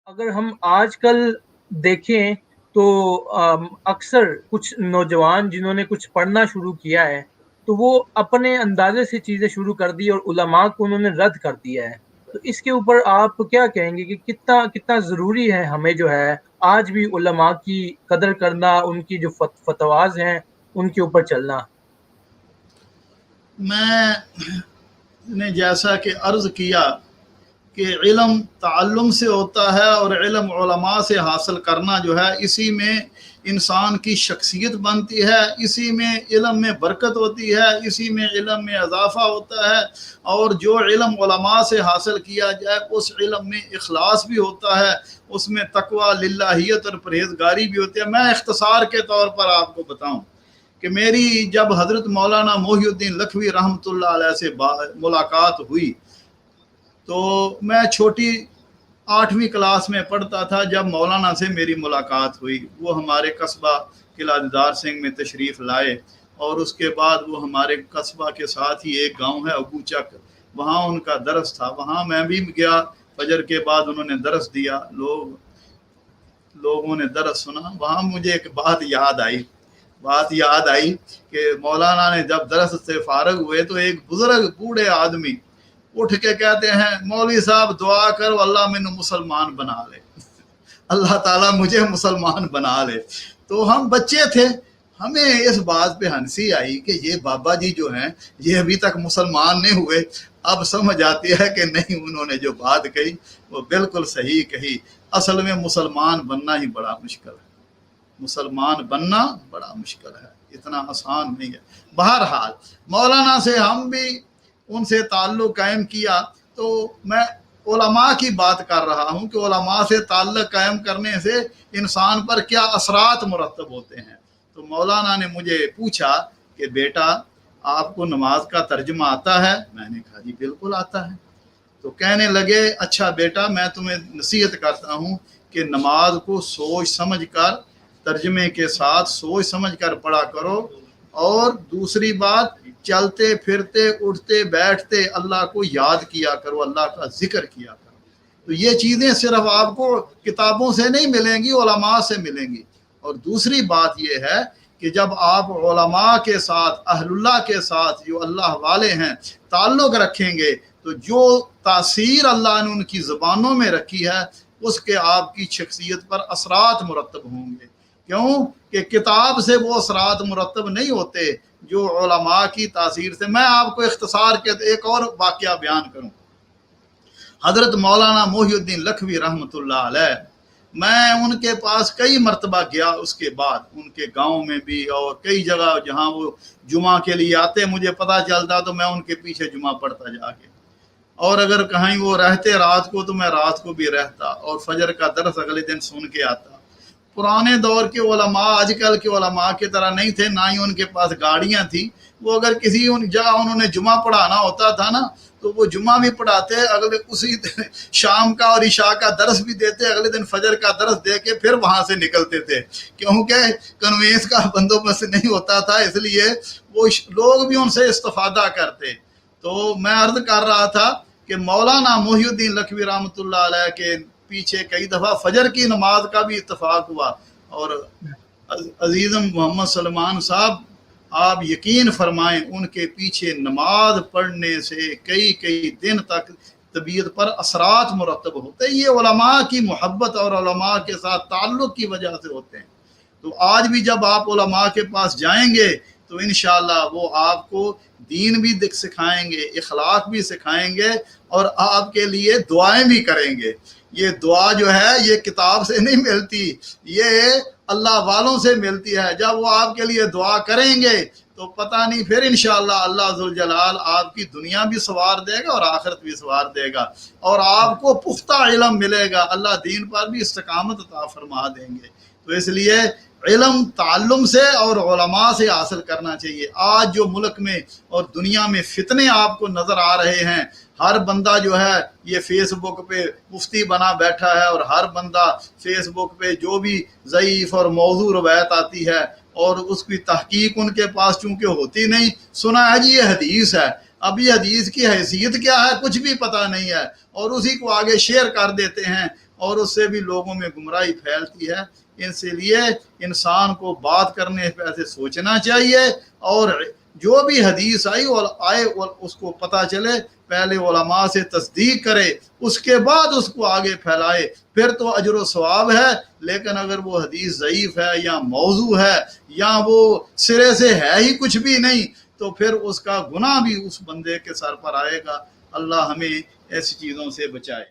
اگر ہم آج کل دیکھیں تو اکثر کچھ نوجوان جنہوں نے کچھ پڑھنا شروع کیا ہے تو وہ اپنے اندازے سے چیزیں شروع کر دی اور علماء کو انہوں نے رد کر دیا ہے. تو اس کے اوپر آپ کیا کہیں گے کہ کتنا کتنا ضروری ہے ہمیں جو ہے آج بھی علماء کی قدر کرنا، ان کی جو فتواز ہیں ان کے اوپر چلنا؟ میں نے جیسا کہ عرض کیا کہ علم تعلم سے ہوتا ہے، اور علم علماء سے حاصل کرنا جو ہے اسی میں انسان کی شخصیت بنتی ہے، اسی میں علم میں برکت ہوتی ہے، اسی میں علم میں اضافہ ہوتا ہے. اور جو علم علماء سے حاصل کیا جائے اس علم میں اخلاص بھی ہوتا ہے، اس میں تقوی، للہیت اور پرہیزگاری بھی ہوتی ہے. میں اختصار کے طور پر آپ کو بتاؤں کہ میری جب حضرت مولانا محی الدین لکھوی رحمۃ اللہ علیہ سے ملاقات ہوئی تو میں چھوٹی 8ویں کلاس میں پڑھتا تھا جب مولانا سے میری ملاقات ہوئی. وہ ہمارے قصبہ قلعہ دیدار سنگھ میں تشریف لائے، اور اس کے بعد وہ ہمارے قصبہ کے ساتھ ہی ایک گاؤں ہے ابو چک، وہاں ان کا درس تھا. وہاں میں بھی گیا، فجر کے بعد انہوں نے درس دیا، لوگوں نے درس سنا. وہاں مجھے ایک بات یاد آئی کہ مولانا نے جب درس سے فارغ ہوئے تو ایک بزرگ بوڑھے آدمی اٹھ کے کہتے ہیں، مولوی صاحب دعا کرو اللہ مینو مسلمان بنا لے، اللہ تعالیٰ مجھے مسلمان بنا لے. تو ہم بچے تھے، ہمیں اس بات پہ ہنسی آئی کہ یہ بابا جی جو ہیں یہ ابھی تک مسلمان نہیں ہوئے. اب سمجھ آتی ہے کہ نہیں، انہوں نے جو بات کہی وہ بالکل صحیح کہی. اصل میں مسلمان بننا ہی بڑا مشکل ہے، مسلمان بننا بڑا مشکل ہے، اتنا آسان نہیں ہے. بہرحال مولانا سے ہم بھی ان سے تعلق قائم کیا. تو میں علماء کی بات کر رہا ہوں کہ علماء سے تعلق قائم کرنے سے انسان پر کیا اثرات مرتب ہوتے ہیں. تو مولانا نے مجھے پوچھا کہ بیٹا آپ کو نماز کا ترجمہ آتا ہے؟ میں نے کہا جی بالکل آتا ہے. تو کہنے لگے اچھا بیٹا میں تمہیں نصیحت کرتا ہوں کہ نماز کو سوچ سمجھ کر، ترجمے کے ساتھ سوچ سمجھ کر پڑھا کرو. اور دوسری بات، چلتے پھرتے اٹھتے بیٹھتے اللہ کو یاد کیا کرو، اللہ کا ذکر کیا کرو. تو یہ چیزیں صرف آپ کو کتابوں سے نہیں ملیں گی، علماء سے ملیں گی. اور دوسری بات یہ ہے کہ جب آپ علماء کے ساتھ، اہل اللہ کے ساتھ جو اللہ والے ہیں تعلق رکھیں گے تو جو تاثیر اللہ نے ان کی زبانوں میں رکھی ہے اس کے آپ کی شخصیت پر اثرات مرتب ہوں گے. کیوں کہ کتاب سے وہ اثرات مرتب نہیں ہوتے جو علماء کی تاثیر سے. میں آپ کو اختصار کے ایک اور واقعہ بیان کروں. حضرت مولانا محی الدین لکھوی رحمۃ اللہ علیہ، میں ان کے پاس کئی مرتبہ گیا، اس کے بعد ان کے گاؤں میں بھی اور کئی جگہ جہاں وہ جمعہ کے لیے آتے مجھے پتہ چلتا تو میں ان کے پیچھے جمعہ پڑھتا جا کے. اور اگر کہیں وہ رہتے رات کو تو میں رات کو بھی رہتا اور فجر کا درس اگلے دن سن کے آتا. پرانے دور کے علماء آج کل کے علماء کی طرح نہیں تھے، نہ ہی ان کے پاس گاڑیاں تھیں. وہ اگر کسی جگہ انہوں نے جمعہ پڑھانا ہوتا تھا نا تو وہ جمعہ بھی پڑھاتے، اگلے اسی شام کا اور عشاء کا درس بھی دیتے، اگلے دن فجر کا درس دے کے پھر وہاں سے نکلتے تھے. کیونکہ کنوینس کا بندوبست نہیں ہوتا تھا، اس لیے وہ لوگ بھی ان سے استفادہ کرتے. تو میں عرض کر رہا تھا کہ مولانا محی الدین لکھوی رحمۃ اللہ علیہ کے پیچھے کئی دفعہ فجر کی نماز کا بھی اتفاق ہوا. اور عزیزم محمد سلمان صاحب، آپ یقین فرمائیں ان کے پیچھے نماز پڑھنے سے کئی دن تک طبیعت پر اثرات مرتب ہوتے ہیں. یہ علماء کی محبت اور علماء کے ساتھ تعلق کی وجہ سے ہوتے ہیں. تو آج بھی جب آپ علماء کے پاس جائیں گے تو انشاءاللہ وہ آپ کو دین بھی سکھائیں گے، اخلاق بھی سکھائیں گے، اور آپ کے لیے دعائیں بھی کریں گے. یہ دعا جو ہے یہ کتاب سے نہیں ملتی، یہ اللہ والوں سے ملتی ہے. جب وہ آپ کے لیے دعا کریں گے تو پتہ نہیں پھر انشاءاللہ اللہ ذوالجلال آپ کی دنیا بھی سنوار دے گا اور آخرت بھی سنوار دے گا، اور آپ کو پختہ علم ملے گا، اللہ دین پر بھی استقامت عطا فرما دیں گے. تو اس لیے علم تعلم سے اور علماء سے حاصل کرنا چاہیے. آج جو ملک میں اور دنیا میں فتنے آپ کو نظر آ رہے ہیں، ہر بندہ جو ہے یہ فیس بک پہ مفتی بنا بیٹھا ہے، اور ہر بندہ فیس بک پہ جو بھی ضعیف اور موضوع روایت آتی ہے اور اس کی تحقیق ان کے پاس چونکہ ہوتی نہیں، سنا ہے جی یہ حدیث ہے، اب یہ حدیث کی حیثیت کیا ہے کچھ بھی پتہ نہیں ہے، اور اسی کو آگے شیئر کر دیتے ہیں اور اس سے بھی لوگوں میں گمراہی پھیلتی ہے. اس لیے انسان کو بات کرنے پہ سوچنا چاہیے، اور جو بھی حدیث آئے اور اس کو پتہ چلے پہلے علماء سے تصدیق کرے، اس کے بعد اس کو آگے پھیلائے، پھر تو اجر و ثواب ہے. لیکن اگر وہ حدیث ضعیف ہے یا موضوع ہے یا وہ سرے سے ہے ہی کچھ بھی نہیں، تو پھر اس کا گناہ بھی اس بندے کے سر پر آئے گا. اللہ ہمیں ایسی چیزوں سے بچائے.